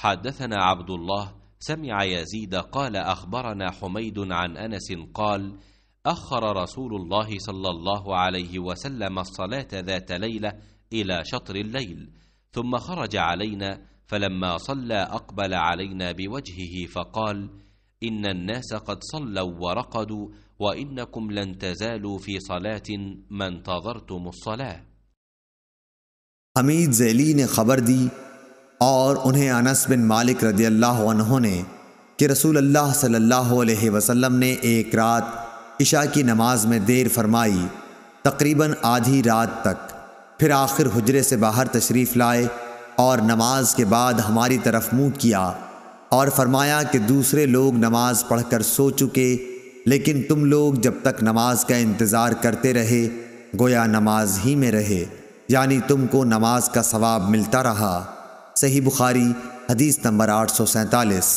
حدثنا عبد الله سمع يزيد قال أخبرنا حميد عن أنس قال أخر رسول الله صلى الله عليه وسلم الصلاة ذات ليلة إلى شطر الليل، ثم خرج علينا، فلما صلى أقبل علينا بوجهه فقال: إن الناس قد صلوا ورقدوا، وإنكم لن تزالوا في صلاة ما انتظرتم الصلاة. हमीद ज़ैली ने खबर दी और उन्हें अनस बिन मालिक रदी अल्लाह अन्हु ने कि रसूल अल्लाह सल्लल्लाहु अलैहि वसल्लम ने एक रात इशा की नमाज में देर फरमाई, तकरीबन आधी रात तक। फिर आखिर हुजरे से बाहर तशरीफ़ लाए और नमाज के बाद हमारी तरफ मुँह किया और फरमाया कि दूसरे लोग नमाज पढ़कर सो चुके, लेकिन तुम लोग जब तक नमाज का इंतज़ार करते रहे गोया नमाज ही में रहे, यानी तुमको नमाज का सवाब मिलता रहा। सही बुखारी हदीस नंबर 847।